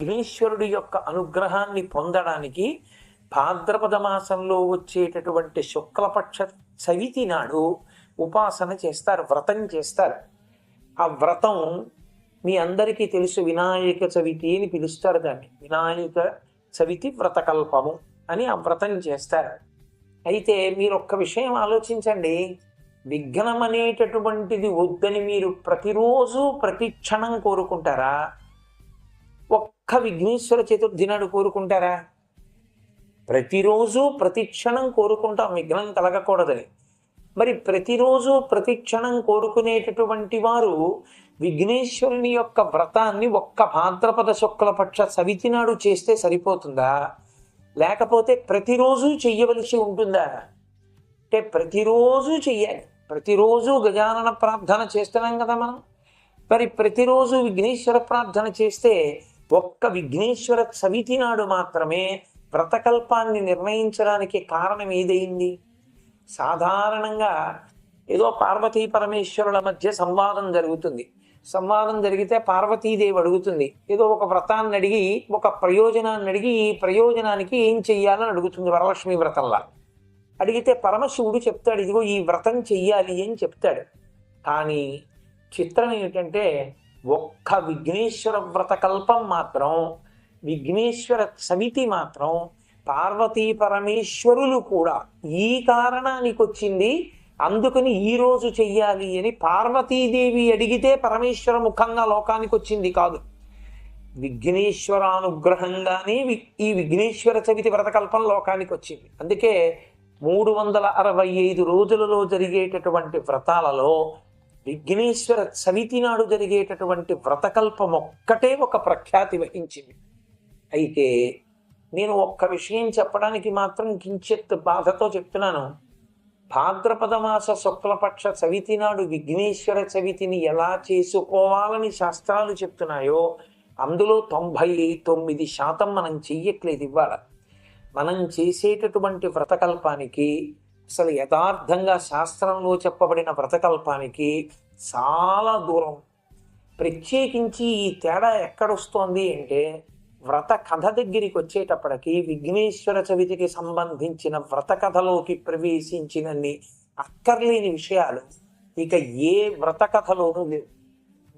విఘ్నేశ్వరుడి యొక్క అనుగ్రహాన్ని పొందడానికి భాద్రపద మాసంలో వచ్చేటటువంటి శుక్లపక్ష చవితి నాడు ఉపాసన చేస్తారు, వ్రతం చేస్తారు. ఆ వ్రతం మీ అందరికీ తెలుసు, వినాయక చవితి అని పిలుస్తారు దాన్ని. వినాయక చవితి వ్రతకల్పము అని ఆ వ్రతం చేస్తారు. అయితే మీరు ఒక్క విషయం ఆలోచించండి, విఘ్నం అనేటటువంటిది వద్దని మీరు ప్రతిరోజు ప్రతి క్షణం కోరుకుంటారా? ఒక్క విఘ్నేశ్వర చతుర్థి నాడు కోరుకుంటారా? ప్రతిరోజు ప్రతి క్షణం కోరుకుంటాం విఘ్నం కలగకూడదని. మరి ప్రతిరోజు ప్రతి క్షణం కోరుకునేటటువంటి వారు విఘ్నేశ్వరుని యొక్క వ్రతాన్ని ఒక్క భాద్రపద శుక్లపక్ష చవితి నాడు చేస్తే సరిపోతుందా? లేకపోతే ప్రతిరోజు చెయ్యవలసి ఉంటుందా? అంటే ప్రతిరోజు చెయ్యాలి. ప్రతిరోజు గజానన ప్రార్థన చేస్తున్నాం కదా మనం. మరి ప్రతిరోజు విఘ్నేశ్వర ప్రార్థన చేస్తే ఒక్క విఘ్నేశ్వర చవితి నాడు మాత్రమే వ్రతకల్పాన్ని నిర్ణయించడానికి కారణం ఏదైంది? సాధారణంగా ఏదో పార్వతీ పరమేశ్వరుల మధ్య సంవాదం జరుగుతుంది. సంవాదం జరిగితే పార్వతీదేవి అడుగుతుంది, ఏదో ఒక వ్రతాన్ని అడిగి, ఒక ప్రయోజనాన్ని అడిగి, ఈ ప్రయోజనానికి ఏం చెయ్యాలని అడుగుతుంది. వరలక్ష్మి వ్రతంలా అడిగితే పరమశివుడు చెప్తాడు, ఇదిగో ఈ వ్రతం చెయ్యాలి అని చెప్తాడు. కానీ చిత్రం ఏమిటంటే ఒక్క విఘ్నేశ్వర వ్రతకల్పం మాత్రం, విఘ్నేశ్వర సమితి మాత్రం పార్వతీ పరమేశ్వరులు కూడా ఈ కారణానికి వచ్చింది, అందుకని ఈరోజు చెయ్యాలి అని పార్వతీదేవి అడిగితే పరమేశ్వర ముఖంగా లోకానికి వచ్చింది కాదు. విఘ్నేశ్వరానుగ్రహంగానే ఈ విఘ్నేశ్వర చవితి వ్రతకల్పం లోకానికి వచ్చింది. అందుకే 365 రోజులలో జరిగేటటువంటి వ్రతాలలో విఘ్నేశ్వర చవితి నాడు జరిగేటటువంటి వ్రతకల్పం ఒక్కటే ఒక ప్రఖ్యాతి వహించింది. అయితే నేను ఒక్క విషయం చెప్పడానికి మాత్రం కించిత్ బాధతో చెప్తున్నాను. భాద్రపద మాస శుక్లపక్ష చవితి నాడు విఘ్నేశ్వర చవితిని ఎలా చేసుకోవాలని శాస్త్రాలు చెప్తున్నాయో అందులో 99% మనం చెయ్యట్లేదు. ఇవాళ మనం చేసేటటువంటి వ్రతకల్పానికి, అసలు యథార్థంగా శాస్త్రంలో చెప్పబడిన వ్రతకల్పానికి చాలా దూరం. ప్రత్యేకించి ఈ తేడా ఎక్కడొస్తోంది అంటే, వ్రత కథ దగ్గరికి వచ్చేటప్పటికి విఘ్నేశ్వర చవితికి సంబంధించిన వ్రత కథలోకి ప్రవేశించినన్ని అక్కర్లేని విషయాలు ఇక ఏ వ్రత కథలోనూ లేవు.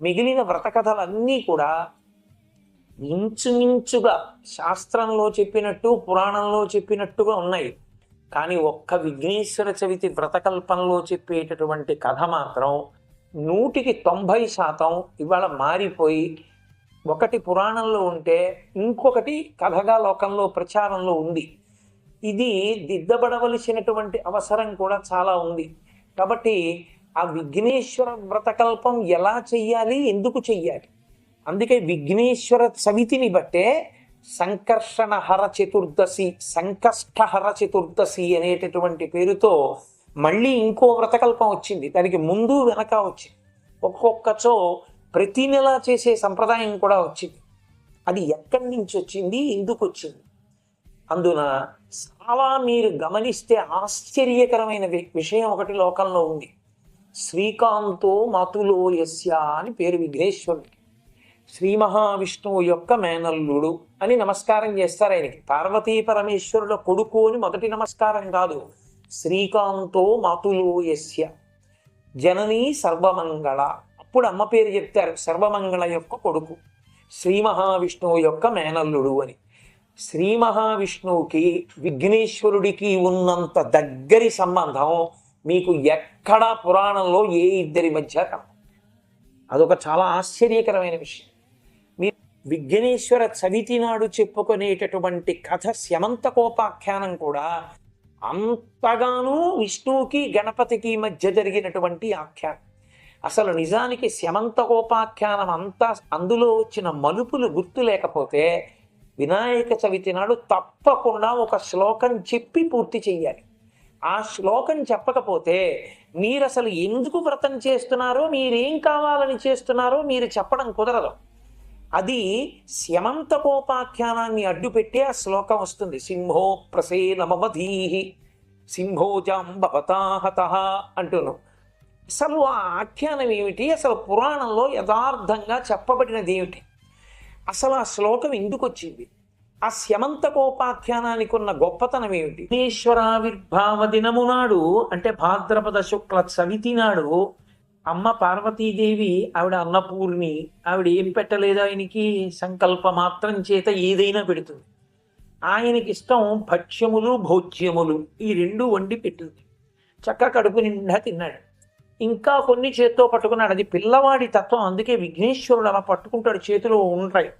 మిగిలిన వ్రత కథలన్నీ కూడా ఇంచుమించుగా శాస్త్రంలో చెప్పినట్టు, పురాణంలో చెప్పినట్టుగా ఉన్నాయి. కానీ ఒక్క విఘ్నేశ్వర చవితి వ్రతకల్పంలో చెప్పేటటువంటి కథ మాత్రం 100% ఇవాళ మారిపోయి, ఒకటి పురాణంలో ఉంటే ఇంకొకటి కథగా లోకంలో ప్రచారంలో ఉంది. ఇది దిద్దబడవలసినటువంటి అవసరం కూడా చాలా ఉంది. కాబట్టి ఆ విఘ్నేశ్వర వ్రతకల్పం ఎలా చెయ్యాలి, ఎందుకు చెయ్యాలి? అందుకే విఘ్నేశ్వర చవితిని బట్టే సంకర్షణహర చతుర్దశి, సంకష్టహర చతుర్దశి అనేటటువంటి పేరుతో మళ్ళీ ఇంకో వ్రతకల్పం వచ్చింది. దానికి ముందు వెనక వచ్చింది. ఒక్కొక్కచో ప్రతి నెల చేసే సంప్రదాయం కూడా వచ్చింది. అది ఎక్కడి నుంచి వచ్చింది, ఎందుకు వచ్చింది? అందున చాలా మీరు గమనిస్తే ఆశ్చర్యకరమైన విషయం ఒకటి లోకంలో ఉంది. శ్రీకాంతో మాతులో యస్య అని పేరు విఘ్నేశ్వరుడికి. శ్రీ మహావిష్ణువు యొక్క మేనల్లుడు అని నమస్కారం చేస్తారు ఆయనకి. పార్వతీ పరమేశ్వరుల కొడుకు అని మొదటి నమస్కారం కాదు. శ్రీకాంతో మాతులో యస్య జననీ సర్వమంగళ, అప్పుడు అమ్మ పేరు చెప్తారు. సర్వమంగళ యొక్క కొడుకు, శ్రీ మహావిష్ణువు యొక్క మేనల్లుడు అని. శ్రీ మహావిష్ణువుకి విఘ్నేశ్వరుడికి ఉన్నంత దగ్గరి సంబంధం మీకు ఎక్కడా పురాణంలో ఏ ఇద్దరి మధ్య కనపడదు. అదొక చాలా ఆశ్చర్యకరమైన విషయం. మీరు విఘ్నేశ్వర చవితి నాడు చెప్పుకునేటటువంటి కథ స్యమంతకోపాఖ్యానం కూడా అంతగానూ విష్ణువుకి గణపతికి మధ్య జరిగినటువంటి ఆఖ్యానం. అసలు నిజానికి స్యమంతకోపాఖ్యానం అంతా అందులో వచ్చిన మలుపులు గుర్తు లేకపోతే వినాయక చవితి నాడు తప్పకుండా ఒక శ్లోకం చెప్పి పూర్తి చెయ్యాలి. ఆ శ్లోకం చెప్పకపోతే మీరు అసలు ఎందుకు వ్రతం చేస్తున్నారో, మీరేం కావాలని చేస్తున్నారో మీరు చెప్పడం కుదరదు. అది స్యమంతకోపాఖ్యానాన్ని అడ్డుపెట్టి ఆ శ్లోకం వస్తుంది. సింహో ప్రసేనమవధీహి సింహోజాంబవతాహత అంటున్నాం. అసలు ఆ ఆఖ్యానం ఏమిటి, అసలు పురాణంలో యథార్థంగా చెప్పబడినది ఏమిటి? అసలు ఆ శ్లోకం ఎందుకు వచ్చింది? ఆ స్యమంతకోపాఖ్యానానికి ఉన్న గొప్పతనం ఏమిటి? ఈశ్వరావిర్భావ దినము నాడు, అంటే భాద్రపద శుక్ల చవితి నాడు, అమ్మ పార్వతీదేవి, ఆవిడ అన్నపూర్ణి, ఆవిడ ఏం పెట్టలేదు ఆయనకి, సంకల్ప మాత్రం చేత ఏదైనా పెడుతుంది. ఆయనకి ఇష్టం భక్ష్యములు భోజ్యములు, ఈ రెండు వండి పెట్టింది. చక్కగా కడుపు నిండా తిన్నాడు. ఇంకా కొన్ని చేత్తో పట్టుకున్నాడు. అది పిల్లవాడి తత్వం. అందుకే విఘ్నేశ్వరుడు అలా పట్టుకుంటాడు, చేతిలో ఉంటాయి.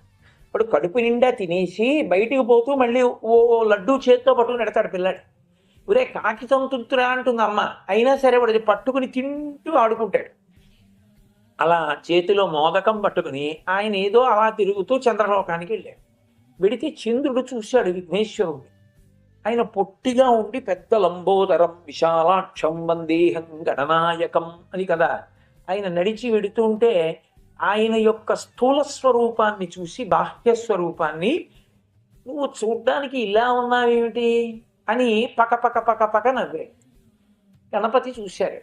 ఇప్పుడు కడుపు నిండా తినేసి బయటికి పోతూ మళ్ళీ ఓ లడ్డూ చేత్తో పట్టుకుని పెడతాడు పిల్లాడు. ఒరే కాకి తంతురా అంటుంది అమ్మ, అయినా సరే వాడు అది పట్టుకుని తింటూ ఆడుకుంటాడు. అలా చేతిలో మోదకం పట్టుకుని ఆయన ఏదో అలా తిరుగుతూ చంద్రలోకానికి వెళ్ళాడు. వెడితే చంద్రుడు చూశాడు విఘ్నేశ్వరుణ్ణి. ఆయన పొట్టిగా ఉండి పెద్ద లంబోదరం విశాలాక్షం వందేహం గణనాయకం అని కదా. ఆయన నడిచి వెడుతుంటే ఆయన యొక్క స్థూల స్వరూపాన్ని చూసి బాహ్య స్వరూపాన్ని, నువ్వు చూడ్డానికి ఇలా ఉన్నావేమిటి అని పక పక పక పక నవ్వాడు. గణపతి చూశారు.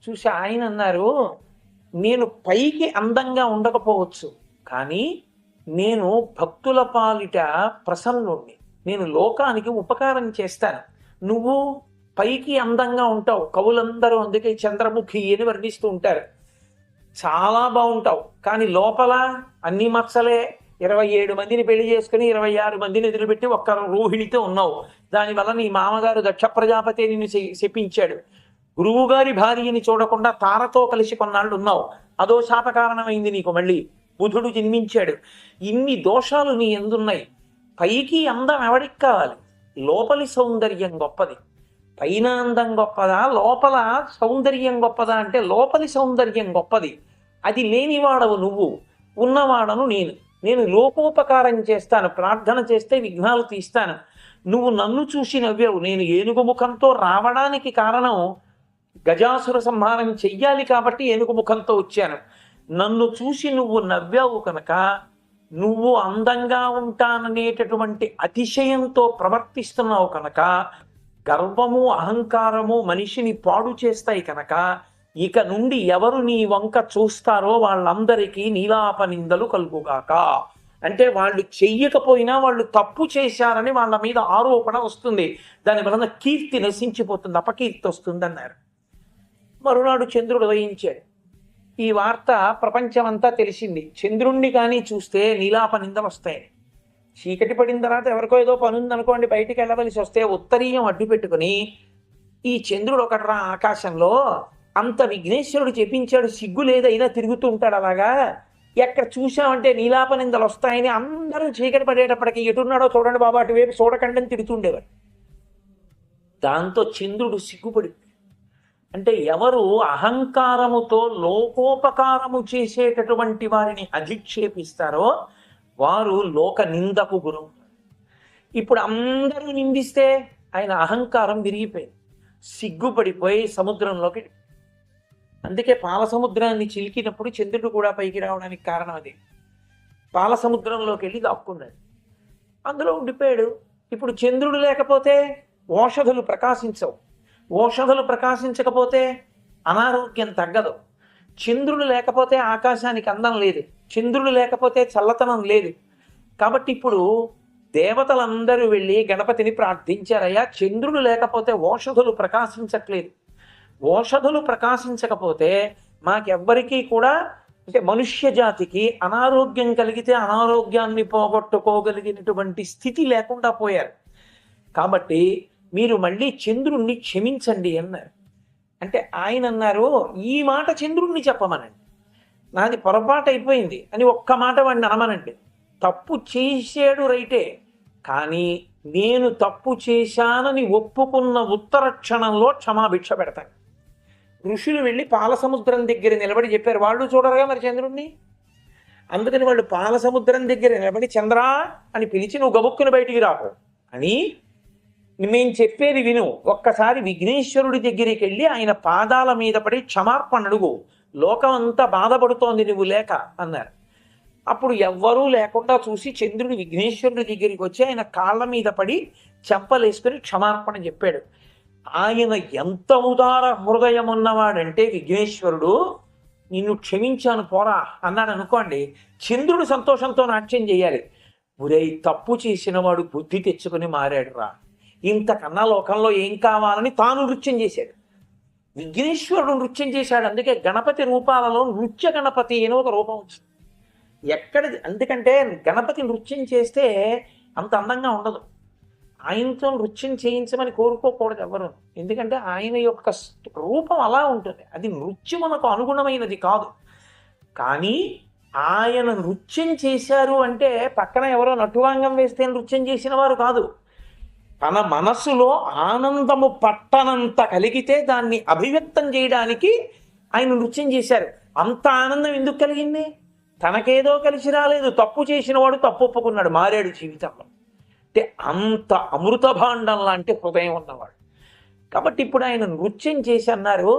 చూసి ఆయన అన్నారు, నేను పైకి అందంగా ఉండకపోవచ్చు, కానీ నేను భక్తుల పాలిట ప్రసన్నుణ్ణి, నేను లోకానికి ఉపకారం చేస్తాను. నువ్వు పైకి అందంగా ఉంటావు, కవులందరూ అందుకే చంద్రముఖి అని వర్ణిస్తూ ఉంటారు. చాలా బాగుంటావు, కానీ లోపల అన్ని మచ్చలే. 27 మందిని పెళ్లి చేసుకుని 26 మందిని ఎదురుపెట్టి ఒక్క రోహిణితో ఉన్నావు. దానివల్ల నీ మామగారు దక్ష ప్రజాపతి నిన్ను శపించాడు. గురువుగారి భార్యని చూడకుండా తారతో కలిసి కొన్నాళ్ళు ఉన్నావు, అదో శాపకారణమైంది నీకు. మళ్ళీ బుధుడు జన్మించాడు. ఇన్ని దోషాలు నీ ఎందున్నాయి. పైకి అందం ఎవడికి కావాలి? లోపలి సౌందర్యం గొప్పది. పైన అందం గొప్పదా, లోపల సౌందర్యం గొప్పదా అంటే లోపలి సౌందర్యం గొప్పది. అది లేనివాడవు నువ్వు, ఉన్నవాడను నేను. నేను లోకోపకారం చేస్తాను, ప్రార్థన చేస్తే విఘ్నాలు తీస్తాను. నువ్వు నన్ను చూసి నవ్వావు. నేను ఏనుగు ముఖంతో రావడానికి కారణం గజాసుర సంహారం చెయ్యాలి కాబట్టి ఏనుగు ముఖంతో వచ్చాను. నన్ను చూసి నువ్వు నవ్వావు కనుక, నువ్వు అందంగా ఉంటాననేటటువంటి అతిశయంతో ప్రవర్తిస్తున్నావు కనుక, గర్వము అహంకారము మనిషిని పాడు చేస్తాయి కనుక, ఇక నుండి ఎవరు నీ వంక చూస్తారో వాళ్ళందరికీ నీలాప నిందలు కలుగుగాక. అంటే వాళ్ళు చెయ్యకపోయినా వాళ్ళు తప్పు చేశారని వాళ్ళ మీద ఆరోపణ వస్తుంది. దాని వలన కీర్తి నశించిపోతుంది, అపకీర్తి వస్తుంది అన్నారు. మరునాడు చంద్రుడు ఉదయించాడు. ఈ వార్త ప్రపంచమంతా తెలిసింది. చంద్రుణ్ణి కానీ చూస్తే నీలాప నిందలు వస్తాయి. చీకటి పడిన తర్వాత ఎవరికో ఏదో పని ఉందనుకోండి, బయటికి వెళ్ళవలసి వస్తే ఉత్తరీయం అడ్డు పెట్టుకుని, ఈ చంద్రుడు ఒకట్రా ఆకాశంలో, అంత విఘ్నేశ్వరుడు చెప్పించాడు, సిగ్గు లేదైనా తిరుగుతూ ఉంటాడు అలాగా, ఎక్కడ చూసామంటే నీలాప నిందలు వస్తాయని అందరూ చీకటి పడేటప్పటికి ఎటున్నాడో చూడండి బాబా, అటువైపు చూడకండి అని తిడుతుండేవాడు. దాంతో చంద్రుడు సిగ్గుపడి, అంటే ఎవరు అహంకారముతో లోకోపకారము చేసేటటువంటి వారిని అధిక్షేపిస్తారో వారు లోక నిందకు గురు. ఇప్పుడు అందరూ నిందిస్తే ఆయన అహంకారం విరిగిపోయింది, సిగ్గుపడిపోయి సముద్రంలోకి. అందుకే పాల సముద్రాన్ని చిలికినప్పుడు చంద్రుడు కూడా పైకి రావడానికి కారణం అది. పాల సముద్రంలోకి వెళ్ళి దాక్కున్నాడు, అందులో ఉండిపోయాడు. ఇప్పుడు చంద్రుడు లేకపోతే ఓషధులు ప్రకాశించవు, ఓషధులు ప్రకాశించకపోతే అనారోగ్యం తగ్గదు. చంద్రుడు లేకపోతే ఆకాశానికి అందం లేదు, చంద్రుడు లేకపోతే చల్లతనం లేదు. కాబట్టి ఇప్పుడు దేవతలందరూ వెళ్ళి గణపతిని ప్రార్థించారయ్యా, చంద్రుడు లేకపోతే ఓషధులు ప్రకాశించట్లేదు, ఓషధులు ప్రకాశించకపోతే మాకెవ్వరికీ కూడా, అంటే మనుష్య జాతికి అనారోగ్యం కలిగితే అనారోగ్యాన్ని పోగొట్టుకోగలిగినటువంటి స్థితి లేకుండా పోయారు. కాబట్టి మీరు మళ్ళీ చంద్రుణ్ణి క్షమించండి అన్నారు. అంటే ఆయన అన్నారు, ఈ మాట చంద్రుణ్ణి చెప్పమనండి, నాది పొరపాటు అయిపోయింది అని ఒక్క మాట వాడిని అనమనండి. తప్పు చేశాడు రైటే, కానీ నేను తప్పు చేశానని ఒప్పుకున్న ఉత్తర క్షణంలో క్షమాభిక్ష పెడతాను. ఋషులు వెళ్ళి పాల సముద్రం దగ్గర నిలబడి చెప్పారు, వాళ్ళు చూడరుగా మరి చంద్రుణ్ణి. అందుకని వాళ్ళు పాల సముద్రం దగ్గర నిలబడి చంద్రా అని పిలిచి, నువ్వు గబుక్కుని బయటికి రాకు అని, నేను చెప్పేది విను, ఒక్కసారి విఘ్నేశ్వరుడి దగ్గరికి వెళ్ళి ఆయన పాదాల మీద పడి క్షమార్పణ అడుగు, లోకం అంతా బాధపడుతోంది నువ్వు లేక అన్నారు. అప్పుడు ఎవ్వరూ లేకుండా చూసి చంద్రుడు విఘ్నేశ్వరుడి దగ్గరికి వచ్చి ఆయన కాళ్ళ మీద పడి చెంపలేసుకుని క్షమార్పణ చెప్పాడు. ఆయన ఎంత ఉదార హృదయం ఉన్నవాడంటే విఘ్నేశ్వరుడు, నిన్ను క్షమించాను పోరా అన్నాడు అనుకోండి, చంద్రుడు సంతోషంతో నాట్యం చేయాలి. ఒరే తప్పు చేసిన వాడు బుద్ధి తెచ్చుకుని మారాడు రా, ఇంతకన్నా లోకంలో ఏం కావాలని తాను నృత్యం చేశాడు. విఘ్నేశ్వరుడు నృత్యం చేశాడు. అందుకే గణపతి రూపాలలో నృత్య గణపతి అని ఒక రూపం వచ్చింది. అందుకంటే గణపతి నృత్యం చేస్తే అంత అందంగా ఉండదు. ఆయనతో నృత్యం చేయించమని కోరుకోకూడదు ఎవరు. ఎందుకంటే ఆయన యొక్క రూపం అలా ఉంటుంది. అది నృత్యమునకు అనుగుణమైనది కాదు. కానీ ఆయన నృత్యం చేశారు అంటే పక్కన ఎవరో నటువాంగం వేస్తే నృత్యం చేసిన వారు కాదు. తన మనస్సులో ఆనందము పట్టనంత కలిగితే దాన్ని అభివ్యక్తం చేయడానికి ఆయన నృత్యం చేశారు. అంత ఆనందం ఎందుకు కలిగింది? తనకేదో కలిసి రాలేదు. తప్పు చేసిన వాడు తప్పు ఒప్పుకున్నాడు, మారాడు జీవితంలో. అంటే అంత అమృత భాండం లాంటి హృదయం ఉన్నవాడు. కాబట్టి ఇప్పుడు ఆయన నృత్యం చేసి అన్నారు,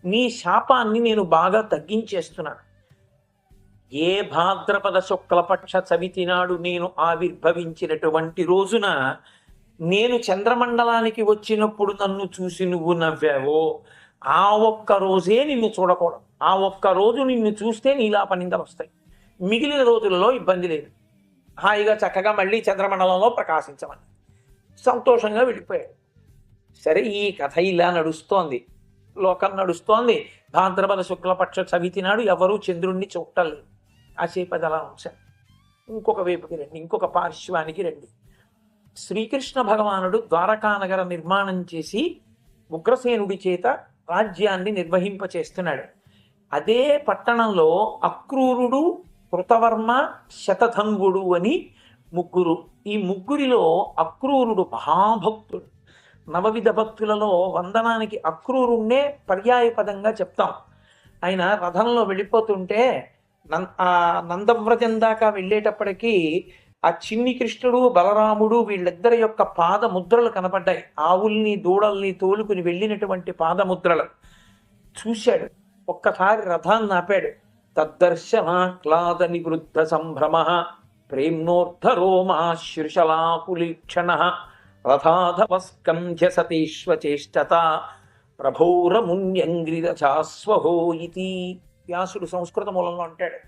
నీ శాపాన్ని నేను బాగా తగ్గించేస్తున్నాను. ఏ భాద్రపద శుక్లపక్ష చవితి నాడు నేను ఆవిర్భవించినటువంటి రోజున నేను చంద్రమండలానికి వచ్చినప్పుడు నన్ను చూసి నువ్వు నవ్వావో, ఆ ఒక్క రోజే నిన్ను చూడకూడదు. ఆ ఒక్క రోజు నిన్ను చూస్తే నీలాపనిందలు వస్తాయి. మిగిలిన రోజులలో ఇబ్బంది లేదు. హాయిగా చక్కగా మళ్ళీ చంద్రమండలంలో ప్రకాశించమని సంతోషంగా వెళ్ళిపోయాడు. సరే, ఈ కథ ఇలా నడుస్తోంది, లోకం నడుస్తోంది. భాద్రపద శుక్లపక్ష చవితి నాడు ఎవరూ చంద్రుణ్ణి చూడలేదు. కాసేపది అలా ఉంచారు. ఇంకొక వైపుకి రండి, ఇంకొక పార్శ్వానికి రండి. శ్రీకృష్ణ భగవానుడు ద్వారకానగర నిర్మాణం చేసి ఉగ్రసేనుడి చేత రాజ్యాన్ని నిర్వహింపచేస్తున్నాడు. అదే పట్టణంలో అక్రూరుడు, కృతవర్మ, శతధన్వుడు అని ముగ్గురు. ఈ ముగ్గురిలో అక్రూరుడు మహాభక్తుడు. నవవిధ భక్తులలో వందనానికి అక్రూరుణ్ణే పర్యాయపదంగా చెప్తాం. ఆయన రథంలో వెళ్ళిపోతుంటే నందవ్రజం దాకా వెళ్ళేటప్పటికీ ఆ చిన్ని కృష్ణుడు, బలరాముడు వీళ్ళిద్దరి యొక్క పాదముద్రలు కనపడ్డాయి. ఆవుల్ని దూడల్ని తోలుకుని వెళ్ళినటువంటి పాదముద్రలు చూశాడు. ఒక్కసారి రథాన్ని ఆపాడు. తద్దర్శనాక్లాద నివృద్ధ సంభ్రమ ప్రేమ్నోర్ధరోమాశృశలాకులీక్షణ రథాధవస్కంధ్య సతీష్వచేష్టత ప్రభోరముణ్యంగ్రిరచాస్వహో ఇతి. వ్యాసుడు సంస్కృత మూలంలో అంటాడు,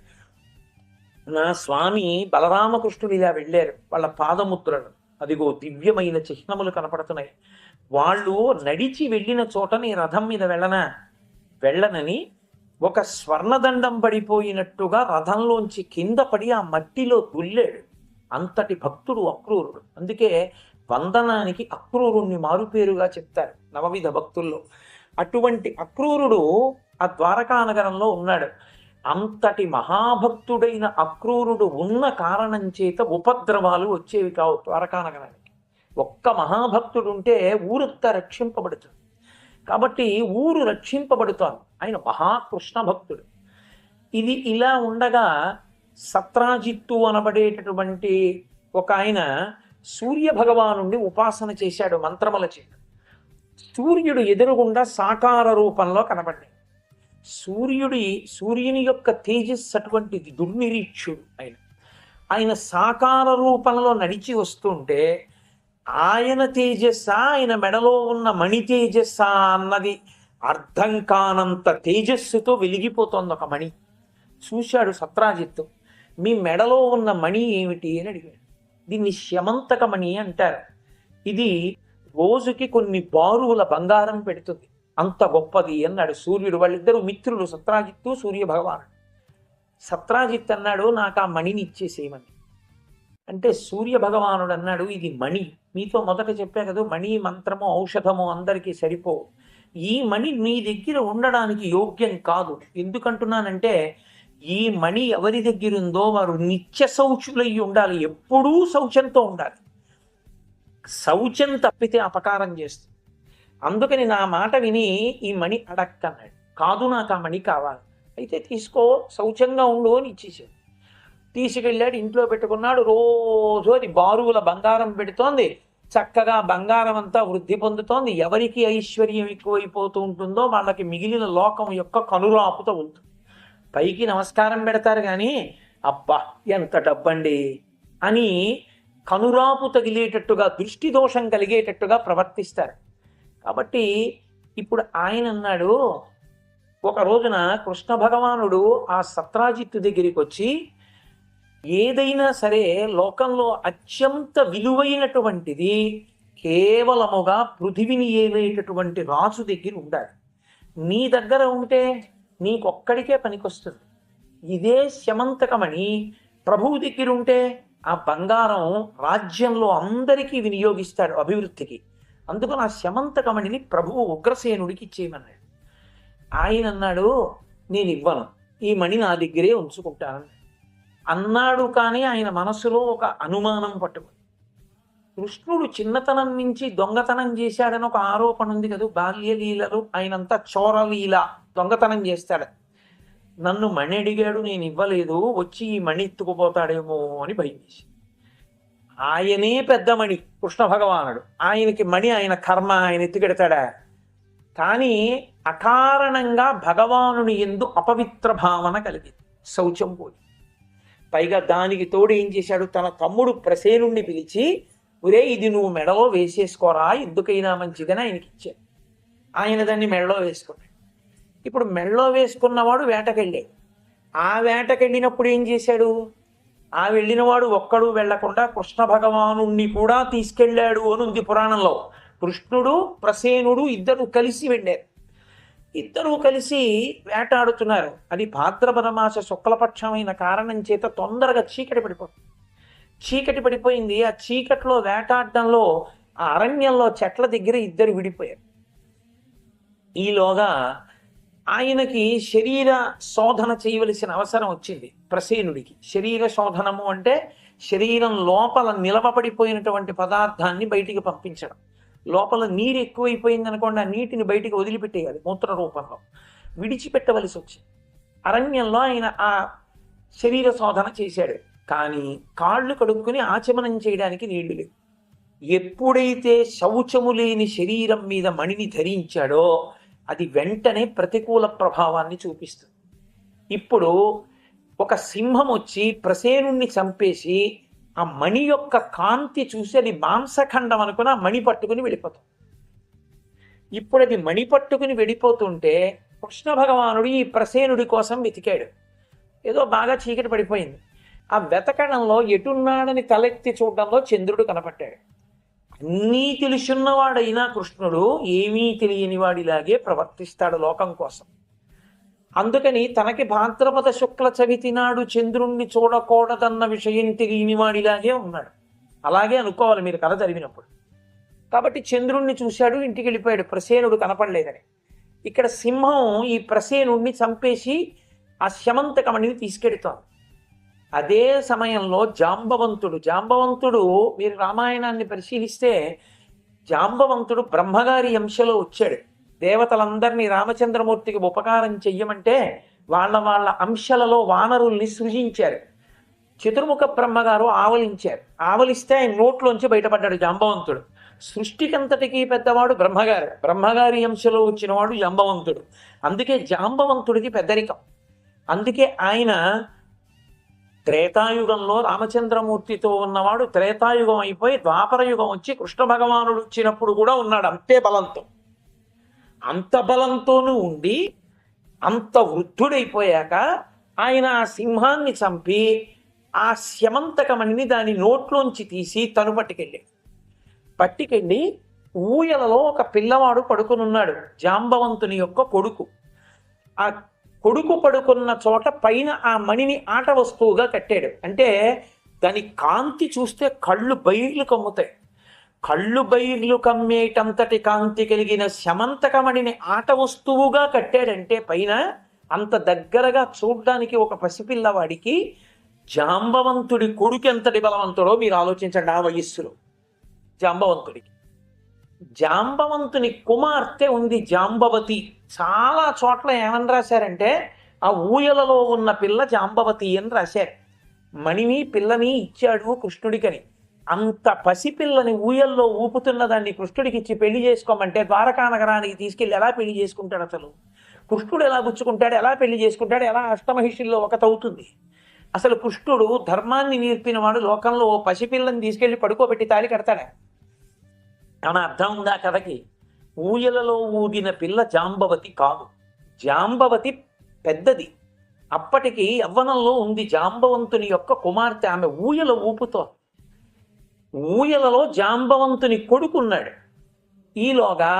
నా స్వామి బలరామకృష్ణుడు ఇలా వెళ్ళారు, వాళ్ళ పాదముద్రలు అదిగో దివ్యమైన చిహ్నములు కనపడుతున్నాయి. వాళ్ళు నడిచి వెళ్ళిన చోట నీ రథం మీద వెళ్ళనని ఒక స్వర్ణదండం పడిపోయినట్టుగా రథంలోంచి కింద పడి ఆ మట్టిలో దుల్లాడు. అంతటి భక్తుడు అక్రూరుడు. అందుకే వందనానికి అక్రూరుణ్ణి మారుపేరుగా చెప్తారు నవవిధ భక్తుల్లో. అటువంటి అక్రూరుడు ఆ ద్వారకానగరంలో ఉన్నాడు. అంతటి మహాభక్తుడైన అక్రూరుడు ఉన్న కారణం చేత ఉపద్రవాలు వచ్చేవి కావు ద్వారకానగరానికి. ఒక్క మహాభక్తుడు ఉంటే ఊరంతా రక్షింపబడుతుంది. కాబట్టి ఊరు రక్షింపబడుతోంది. ఆయన మహాకృష్ణ భక్తుడు. ఇది ఇలా ఉండగా సత్రాజిత్తు అనబడేటటువంటి ఒక ఆయన సూర్య భగవానుండి ఉపాసన చేశాడు మంత్రముల చేత. సూర్యుడు ఎదురుగుండా సాకార రూపంలో కనబడ్డాడు. సూర్యుని యొక్క తేజస్సు అటువంటిది, దుర్నిరీక్షుడు ఆయన సాకార రూపంలో నడిచి వస్తుంటే ఆయన తేజస్సా, ఆయన మెడలో ఉన్న మణి తేజస్సా అన్నది అర్థం కానంత తేజస్సుతో వెలిగిపోతోంది ఒక మణి. చూశాడు సత్రాజిత్తు. మీ మెడలో ఉన్న మణి ఏమిటి అని అడిగాడు. దీన్ని శమంతక మణి అంటారు. ఇది రోజుకి కొన్ని బారువుల బంగారం పెడుతుంది, అంత గొప్పది అన్నాడు సూర్యుడు. వాళ్ళిద్దరూ మిత్రులు, సత్రాజిత్తు సూర్య భగవానుడు. సత్రాజిత్ అన్నాడు, నాకు ఆ మణిని ఇచ్చేసేయమని. అంటే సూర్య భగవానుడు అన్నాడు, ఇది మణి, మీతో మొదట చెప్పా కదా, మణి మంత్రము ఔషధము అందరికీ సరిపో. ఈ మణి మీ దగ్గర ఉండడానికి యోగ్యం కాదు. ఎందుకంటున్నానంటే ఈ మణి ఎవరి దగ్గర ఉందో వారు నిత్య శౌచులయ్యి ఉండాలి, ఎప్పుడూ శౌచంతో ఉండాలి. శౌచం తప్పితే అపకారం చేస్తుంది. అందుకని నా మాట విని ఈ మణి అడక్కన్నాడు. కాదు, నాకు ఆ మణి కావాలి. అయితే తీసుకో, శౌచంగా ఉండు అని ఇచ్చేసాడు. తీసుకెళ్ళాడు, ఇంట్లో పెట్టుకున్నాడు. రోజు అది బారువుల బంగారం పెడుతోంది. చక్కగా బంగారం అంతా వృద్ధి పొందుతోంది. ఎవరికి ఐశ్వర్యం ఎక్కువైపోతూ ఉంటుందో వాళ్ళకి మిగిలిన లోకం యొక్క కనురాపుతో ఉంటుంది. పైకి నమస్కారం పెడతారు కానీ అబ్బా ఎంత డబ్బండి అని కనురాపు తగిలేటట్టుగా, దృష్టి దోషం కలిగేటట్టుగా ప్రవర్తిస్తారు. కాబట్టి ఇప్పుడు ఆయన అన్నాడు, ఒక రోజున కృష్ణ భగవానుడు ఆ సత్రాజిత్తు దగ్గరికి వచ్చి, ఏదైనా సరే లోకంలో అత్యంత విలువైనటువంటిది కేవలముగా పృథివిని ఏలేటటువంటి రాజు దగ్గర ఉండాలి. నీ దగ్గర ఉంటే నీకొక్కడికే పనికొస్తుంది. ఇదే శమంతకమణి ప్రభువు దగ్గర ఉంటే ఆ బంగారం రాజ్యంలో అందరికీ వినియోగిస్తాడు అభివృద్ధికి. అందుకని ఆ శమంతకమణిని ప్రభువు ఉగ్రసేనుడికి ఇచ్చేయమన్నాడు. ఆయన అన్నాడు, నేను ఇవ్వను, ఈ మణి నా దగ్గరే ఉంచుకుంటాను అన్నాడు. కానీ ఆయన మనసులో ఒక అనుమానం పట్టుకుంది. కృష్ణుడు చిన్నతనం నుంచి దొంగతనం చేశాడని ఒక ఆరోపణ ఉంది కదా, బాల్యలీలలు, ఆయనంతా చోరలీల, దొంగతనం చేస్తాడు. నన్ను మణి అడిగాడు, నేను ఇవ్వలేదు, వచ్చి ఈ మణి ఎత్తుకుపోతాడేమో అని భయం వేసి. ఆయనే పెద్ద మణి కృష్ణ భగవానుడు, ఆయనకి మణి ఆయన కర్మ, ఆయన ఎత్తుకెడతాడా? కానీ అకారణంగా భగవానుని యందు అపవిత్ర భావన కలిగింది, శౌచం పోయి. పైగా దానికి తోడు ఏం చేశాడు, తన తమ్ముడు ప్రసేనుణ్ణి పిలిచి, ఒరే ఇది నువ్వు మెడలో వేసేసుకోరా, ఎందుకైనా మంచిదని ఆయనకి ఇచ్చాడు. ఆయన దాన్ని మెడలో వేసుకున్నాడు. ఇప్పుడు మెడలో వేసుకున్నవాడు వేటకెళ్ళాడు. ఆ వేటకెళ్ళినప్పుడు ఏం చేశాడు, ఆ వెళ్ళినవాడు ఒక్కడు వెళ్లకుండా కృష్ణ భగవాను కూడా తీసుకెళ్ళాడు అని ఉంది పురాణంలో. కృష్ణుడు ప్రసేనుడు ఇద్దరు కలిసి వెళ్ళారు. ఇద్దరూ కలిసి వేటాడుతున్నారు. అది భాద్రపద మాస శుక్లపక్షమైన కారణం చేత తొందరగా చీకటి పడిపోతుంది. చీకటి పడిపోయింది. ఆ చీకట్లో వేటాడడంలో ఆ అరణ్యంలో చెట్ల దగ్గర ఇద్దరు విడిపోయారు. ఈలోగా ఆయనకి శరీర శోధన చేయవలసిన అవసరం వచ్చింది. ప్రసేనుడికి శరీర శోధనము అంటే శరీరం లోపల నిలవపడిపోయినటువంటి పదార్థాన్ని బయటికి పంపించడం. లోపల నీరు ఎక్కువైపోయింది అనుకోండి, ఆ నీటిని బయటికి వదిలిపెట్టేయాలి, మూత్ర రూపంలో విడిచిపెట్టవలసి వచ్చింది. అరణ్యంలో ఆయన ఆ శరీర శోధన చేశాడు. కానీ కాళ్ళు కడుక్కుని ఆచమనం చేయడానికి నీళ్లు లేవు. ఎప్పుడైతే శౌచము లేని శరీరం మీద మణిని ధరించాడో అది వెంటనే ప్రతికూల ప్రభావాన్ని చూపిస్తుంది. ఇప్పుడు ఒక సింహం వచ్చి ప్రసేనుణ్ణి చంపేసి ఆ మణి యొక్క కాంతి చూసి అది మాంసఖండం అనుకుని ఆ మణి పట్టుకుని వెళ్ళిపోతాం. ఇప్పుడు అది మణి పట్టుకుని వెళ్ళిపోతుంటే కృష్ణ భగవానుడు ఈ ప్రసేనుడి కోసం వెతికాడు. ఏదో బాగా చీకటి పడిపోయింది. ఆ వెతకడంలో ఎటున్నాడని తలెత్తి చూడడంలో చంద్రుడు కనపడ్డాడు. అన్నీ తెలుసున్నవాడైనా కృష్ణుడు ఏమీ తెలియని వాడిలాగే ప్రవర్తిస్తాడు లోకం కోసం. అందుకని తనకి భాద్రపద శుక్ల చవితి నాడు చంద్రుణ్ణి చూడకూడదన్న విషయం తెలియని వాడిలాగే ఉన్నాడు. అలాగే అనుకోవాలి మీరు కథ చదివినప్పుడు. కాబట్టి చంద్రుణ్ణి చూశాడు, ఇంటికి వెళ్ళిపోయాడు, ప్రసేనుడు కనపడలేదని. ఇక్కడ సింహం ఈ ప్రసేనుణ్ణి చంపేసి ఆ శమంతకమణిని తీసుకెడుతోంది. అదే సమయంలో జాంబవంతుడు మీరు రామాయణాన్ని పరిశీలిస్తే జాంబవంతుడు బ్రహ్మగారి అంశలో వచ్చాడు. దేవతలందరినీ రామచంద్రమూర్తికి ఉపకారం చెయ్యమంటే వాళ్ళ అంశలలో వానరుల్ని సృజించారు. చతుర్ముఖ బ్రహ్మగారు ఆవలించారు. ఆవలిస్తే ఆయన నోట్లోంచి బయటపడ్డాడు జాంబవంతుడు. సృష్టికంతటికి పెద్దవాడు బ్రహ్మగారి అంశలో వచ్చినవాడు జాంబవంతుడు. అందుకే జాంబవంతుడికి పెద్దరికం. అందుకే ఆయన త్రేతాయుగంలో రామచంద్రమూర్తితో ఉన్నవాడు త్రేతాయుగం అయిపోయి ద్వాపరయుగం వచ్చి కృష్ణ భగవానుడు వచ్చినప్పుడు కూడా ఉన్నాడు అంతే బలంతో. అంత బలంతోనూ ఉండి అంత వృద్ధుడైపోయాక ఆయన ఆ సింహాన్ని చంపి ఆ శమంతకమణిని దాని నోట్లోంచి తీసి తను పట్టుకెళ్ళి ఊయలలో ఒక పిల్లవాడు పడుకునున్నాడు, జాంబవంతుని యొక్క కొడుకు. ఆ కొడుకు పడుకున్న చోట పైన ఆ మణిని ఆట వస్తువుగా కట్టాడు. అంటే దాని కాంతి చూస్తే కళ్ళు బైర్లు కమ్ముతాయి. కళ్ళు బైర్లు కమ్మేటంతటి కాంతి కలిగిన శమంతకమణిని ఆట వస్తువుగా కట్టాడంటే పైన అంత దగ్గరగా చూడ్డానికి ఒక పసిపిల్లవాడికి జాంబవంతుడి కొడుకు ఎంతటి బలవంతుడో మీరు ఆలోచించండి. ఆ వయస్సులో జాంబవంతుని కుమార్తె ఉంది జాంబవతి. చాలా చోట్ల ఏమని రాశారంటే ఆ ఊయలలో ఉన్న పిల్ల జాంబవతి అని రాశారు. మణిని పిల్లని ఇచ్చాడు కృష్ణుడికని. అంత పసిపిల్లని ఊయల్లో ఊపుతున్న దాన్ని కృష్ణుడికి ఇచ్చి పెళ్లి చేసుకోమంటే ద్వారకా నగరానికి తీసుకెళ్ళి ఎలా పెళ్లి చేసుకుంటాడు? అసలు కృష్ణుడు ఎలా పుచ్చుకుంటాడు? ఎలా పెళ్లి చేసుకుంటాడు? ఎలా అష్టమహిషుల్లో ఒకటవుతుంది? అసలు కృష్ణుడు ధర్మాన్ని నేర్పినవాడు లోకంలో ఓ పసిపిల్లని తీసుకెళ్లి పడుకోబెట్టి తాళి కడతాడా? అని అర్థం ఉందా కథకి? ఊయలలో ఊగిన పిల్ల జాంబవతి కాదు. జాంబవతి పెద్దది, అప్పటికి యవ్వనంలో ఉంది. జాంబవంతుని యొక్క కుమార్తె, ఆమె ఊయల ఊపుతో. ఊయలలో జాంబవంతుని కొడుకున్నాడు. ఈలోగా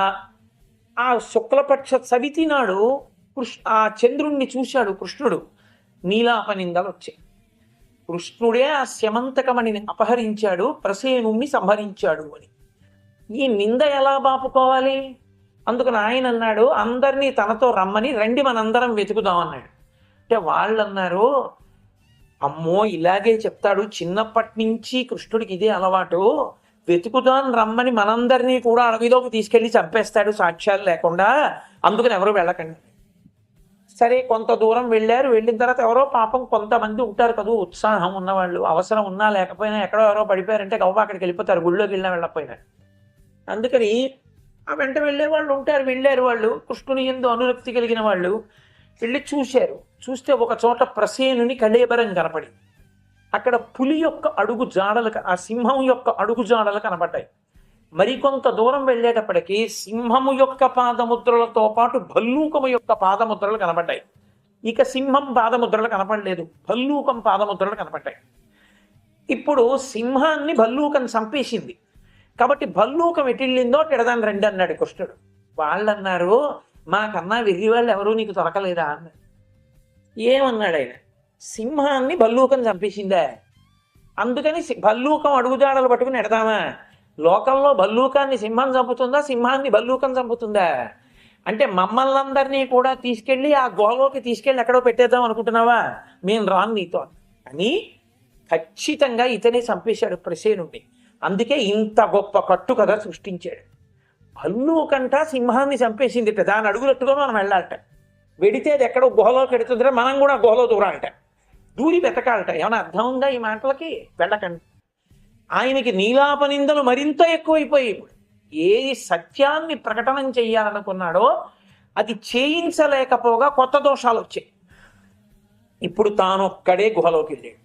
ఆ శుక్లపక్ష చవితి నాడు ఆ చంద్రుణ్ణి చూశాడు కృష్ణుడు. నీలాపనిందలు వచ్చాయి. కృష్ణుడే ఆ స్యమంతకమణిని అపహరించాడు, ప్రసేనుణ్ణి సంహరించాడు అని. ఈ నింద ఎలా బాపుకోవాలి? అందుకని ఆయన అన్నాడు, అందరినీ తనతో రమ్మని, రండి మనందరం వెతుకుదాం అన్నాడు. అంటే వాళ్ళు అన్నారు, అమ్మో ఇలాగే చెప్తాడు, చిన్నప్పటి నుంచి కృష్ణుడికి ఇదే అలవాటు, వెతుకుదాం రమ్మని మనందరినీ కూడా అడవిలోకి తీసుకెళ్లి చంపేస్తాడు సాక్ష్యాలు లేకుండా, అందుకని ఎవరు వెళ్ళకండి. సరే కొంత దూరం వెళ్ళారు. వెళ్ళిన తర్వాత ఎవరో పాపం కొంతమంది ఉంటారు కదా ఉత్సాహం ఉన్నవాళ్ళు, అవసరం ఉన్నా లేకపోయినా ఎక్కడో ఎవరో పడిపోయారంటే గవ్వ అక్కడికి వెళ్ళిపోతారు, గుళ్ళోకి వెళ్ళినా వెళ్ళకపోయినా. అందుకని ఆ వెంట వెళ్ళే వాళ్ళు ఉంటారు. వెళ్ళారు వాళ్ళు, కృష్ణుని యందు అనురక్తి కలిగిన వాళ్ళు వెళ్ళి చూశారు. చూస్తే ఒక చోట ప్రసేనుని కళేబరం కనపడి, అక్కడ పులి యొక్క అడుగు జాడలు, ఆ సింహం యొక్క అడుగు జాడలు కనపడ్డాయి. మరికొంత దూరం వెళ్ళేటప్పటికీ సింహము యొక్క పాదముద్రలతో పాటు భల్లూకము యొక్క పాదముద్రలు కనపడ్డాయి. ఇక సింహం పాదముద్రలు కనపడలేదు, భల్లూకం పాదముద్రలు కనపడ్డాయి. ఇప్పుడు సింహాన్ని భల్లూకం చంపేసింది కాబట్టి భల్లూకం ఎటిళ్ళిందో తిడదాన్ని రండి అన్నాడు కృష్ణుడు. వాళ్ళన్నారు, మాకన్నా వెర్రి వాళ్ళు ఎవరూ నీకు దొరకలేదా అన్నాడు. ఏమన్నాడు ఆయన, సింహాన్ని భల్లూకం చంపేసిందా, అందుకని భల్లూకం అడుగుజాడలు పట్టుకుని ఎడదామా? లోకంలో భల్లూకాన్ని సింహం చంపుతుందా, సింహాన్ని భల్లూకం చంపుతుందా? అంటే మమ్మల్ని అందరినీ కూడా తీసుకెళ్ళి ఆ గుహలోకి తీసుకెళ్ళి ఎక్కడో పెట్టేద్దాం అనుకుంటున్నావా? మేము రాను నీతో అని ఖచ్చితంగా ఇతనే చంపేశాడు ప్రసేనుడిని. అందుకే ఇంత గొప్ప కట్టు కథ సృష్టించాడు. భల్లూకంట సింహాన్ని చంపేసింది, దాని అడుగులట్టుగా మనం వెళ్ళాలట. వెడితే అది ఎక్కడో గుహలోకి ఎడుతుందిరా, మనం కూడా గుహలో దూరాలట, దూరి వెతకాలట. ఏమైనా అర్థం ఉందా ఈ మాటలకి? వెళ్ళకండి. ఆయనకి నీలాపనిందలు మరింత ఎక్కువైపోయాయి. ఇప్పుడు ఏది సత్యాన్ని ప్రకటన చెయ్యాలనుకున్నాడో అది చేయించలేకపోగా కొత్త దోషాలు వచ్చాయి. ఇప్పుడు తానొక్కడే గుహలోకి వెళ్ళాడు.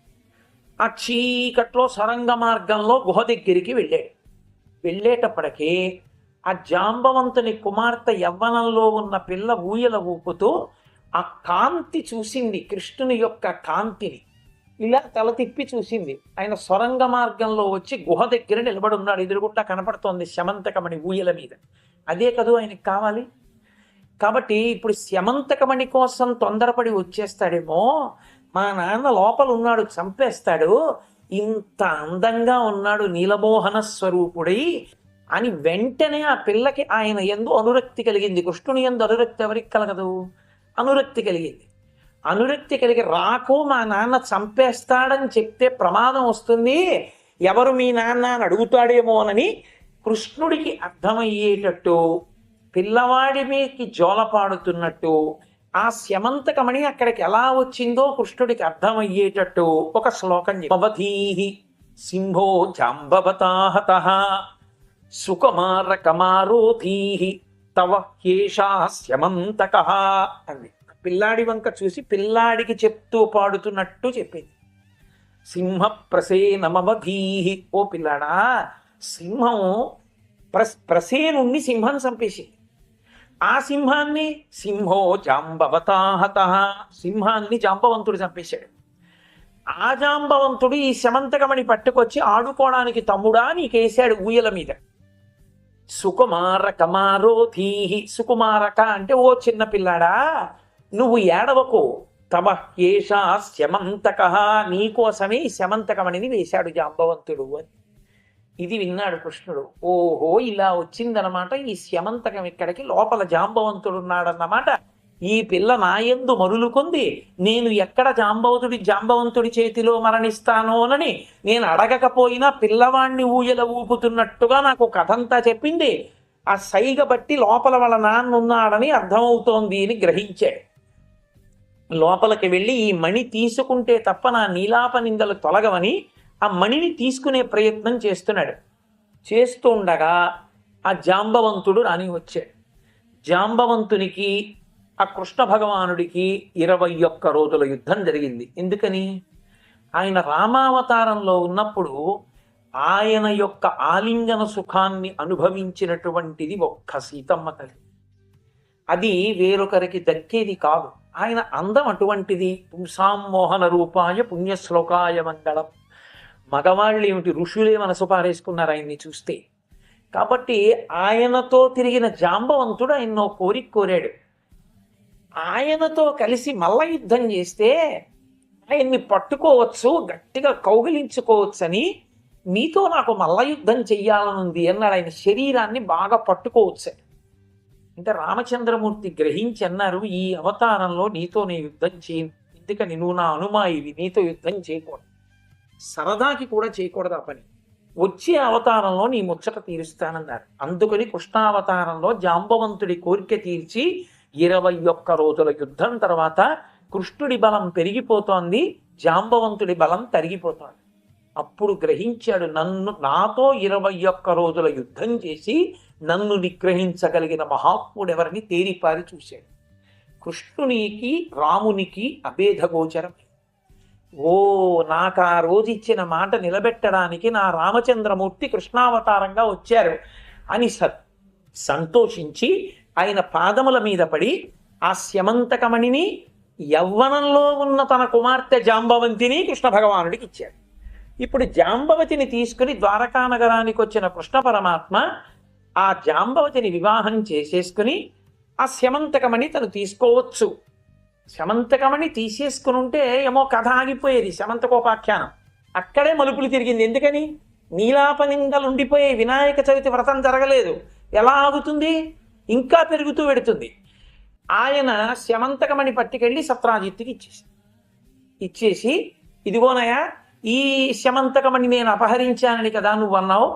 ఆ చీకట్లో సొరంగ మార్గంలో గుహ దగ్గరికి వెళ్ళాడు. వెళ్ళేటప్పటికీ ఆ జాంబవంతుని కుమార్తె యవ్వనంలో ఉన్న పిల్ల ఊయల ఊపుతూ ఆ కాంతి చూసింది, కృష్ణుని యొక్క కాంతిని. ఇలా తల తిప్పి చూసింది. ఆయన సొరంగ మార్గంలో వచ్చి గుహ దగ్గర నిలబడున్నాడు. ఎదురుగుండా కనపడుతోంది శమంతకమణి ఊయల మీద. అదే కదూ ఆయనకి కావాలి. కాబట్టి ఇప్పుడు శమంతకమణి కోసం తొందరపడి వచ్చేస్తాడేమో, మా నాన్న లోపల ఉన్నాడు చంపేస్తాడు, ఇంత అందంగా ఉన్నాడు నీలమోహన స్వరూపుడై అని వెంటనే ఆ పిల్లకి ఆయన యందు అనురక్తి కలిగింది. కృష్ణుని యందు అనురక్తి ఎవరికి కలగదు? అనురక్తి కలిగింది. అనురక్తి కలిగి రాకు, మా నాన్న చంపేస్తాడని చెప్తే ప్రమాదం వస్తుంది, ఎవరు మీ నాన్న అని అడుగుతాడేమోనని కృష్ణుడికి అర్థమయ్యేటట్టు, పిల్లవాడి మీదకి జోలపాడుతున్నట్టు ఆ శమంతకమణి అక్కడికి ఎలా వచ్చిందో కృష్ణుడికి అర్థమయ్యేటట్టు ఒక శ్లోకం చెప్పవధీహి సింహో జాంబవతాహతః సుకుమార కమారోధీహి తవ హ్యేషా శమంతకః అంది. పిల్లాడి వంక చూసి పిల్లాడికి చెప్తూ పాడుతున్నట్టు చెప్పింది. సింహ ప్రసేనమవధీహి, ఓ పిల్లాడా, సింహం ప్రసేనుణ్ణి సింహం చంపేసింది. ఆ సింహాన్ని సింహో జాంబవతాహతః, సింహాన్ని జాంబవంతుడు చంపేశాడు. ఆ జాంబవంతుడు ఈ శమంతకమణి పట్టుకొచ్చి ఆడుకోవడానికి తమ్ముడా నీకేశాడు ఊయల మీద. సుకుమార కమారోధీహి, సుకుమారక అంటే ఓ చిన్న పిల్లాడా నువ్వు ఏడవకు, తమ ఏషా శమంతకః, నీకోసమే ఈ శమంతకమణిని వేశాడు జాంబవంతుడు అని. ఇది విన్నాడు కృష్ణుడు. ఓహో ఇలా వచ్చిందనమాట ఈ శమంతకం, ఇక్కడికి లోపల జాంబవంతుడు ఉన్నాడన్నమాట. ఈ పిల్ల నాయందు మరులుకుంది, నేను ఎక్కడ జాంబవంతుడి చేతిలో మరణిస్తానోనని నేను అడగకపోయినా పిల్లవాణ్ణి ఊయల ఊపుతున్నట్టుగా నాకు కథంతా చెప్పింది. ఆ సైగ బట్టి లోపల వాళ్ళ నాన్న ఉన్నాడని అర్థమవుతోంది అని గ్రహించాడు. లోపలికి వెళ్ళి ఈ మణి తీసుకుంటే తప్ప నా నీలాప నిందలు తొలగవని ఆ మణిని తీసుకునే ప్రయత్నం చేస్తున్నాడు. చేస్తూ ఉండగా ఆ జాంబవంతుడు రాని వచ్చాడు. జాంబవంతునికి ఆ కృష్ణ భగవానుడికి 21 రోజుల యుద్ధం జరిగింది. ఎందుకని? ఆయన రామావతారంలో ఉన్నప్పుడు ఆయన యొక్క ఆలింగన సుఖాన్ని అనుభవించినటువంటిది ఒక్క సీతమ్మ తల్లి. అది వేరొకరికి దక్కేది కాదు. ఆయన అందం అటువంటిది. పుంసామోహన రూపాయ పుణ్యశ్లోకాయ మంగళం. మగవాళ్ళు ఏమిటి, ఋషులే మనసు పారేసుకున్నారు ఆయన్ని చూస్తే. కాబట్టి ఆయనతో తిరిగిన జాంబవంతుడు ఆయన్నో కోరిక కోరాడు. ఆయనతో కలిసి మల్ల యుద్ధం చేస్తే ఆయన్ని పట్టుకోవచ్చు, గట్టిగా కౌగిలించుకోవచ్చని, మీతో నాకు మల్ల యుద్ధం చెయ్యాలనుంది అన్నాడు. ఆయన శరీరాన్ని బాగా పట్టుకోవచ్చు అంటే రామచంద్రమూర్తి గ్రహించి అన్నారు, ఈ అవతారంలో నీతో నేను యుద్ధం చేయను. ఎందుకని, నువ్వు నా అనుమాయివి, నీతో యుద్ధం చేయకూడదు, సరదాకి కూడా చేయకూడదు ఆ పని. వచ్చే అవతారంలో నీ ముచ్చట తీరుస్తానన్నారు. అందుకని కృష్ణావతారంలో జాంబవంతుడి కోరిక తీర్చి 21 రోజుల యుద్ధం తర్వాత కృష్ణుడి బలం పెరిగిపోతోంది, జాంబవంతుడి బలం తరిగిపోతోంది. అప్పుడు గ్రహించాడు, నాతో 21 రోజుల యుద్ధం చేసి నన్ను నిగ్రహించగలిగిన మహాత్ముడు ఎవరిని తేరిపారి చూశాడు. కృష్ణునికి రామునికి అభేద గోచరం. ఓ, నాకు ఆ రోజు ఇచ్చిన మాట నిలబెట్టడానికి నా రామచంద్రమూర్తి కృష్ణావతారంగా వచ్చారు అని సంతోషించి ఆయన పాదముల మీద పడి ఆ స్యమంతకమణిని యవ్వనంలో ఉన్న తన కుమార్తె జాంబవంతిని కృష్ణ భగవానుడికి ఇచ్చాడు. ఇప్పుడు జాంబవతిని తీసుకుని ద్వారకా నగరానికి వచ్చిన కృష్ణ పరమాత్మ ఆ జాంబవతిని వివాహం చేసేసుకుని ఆ స్యమంతకమణి తను తీసుకోవచ్చు. శమంతకమణి తీసేసుకుని ఉంటే ఏమో కథ ఆగిపోయేది, శమంతకోపాఖ్యానం అక్కడే మలుపులు తిరిగింది. ఎందుకని, నీలాపనింగలుండిపోయే వినాయక చవితి వ్రతం జరగలేదు, ఎలా ఆగుతుంది, ఇంకా పెరుగుతూ పెడుతుంది. ఆయన శమంతకమణి పట్టుకెళ్ళి సత్రాజిత్తుకి ఇచ్చేసి ఇదిగోనయా, ఈ శమంతకమణి నేను అపహరించానని కదా నువ్వు అన్నావు,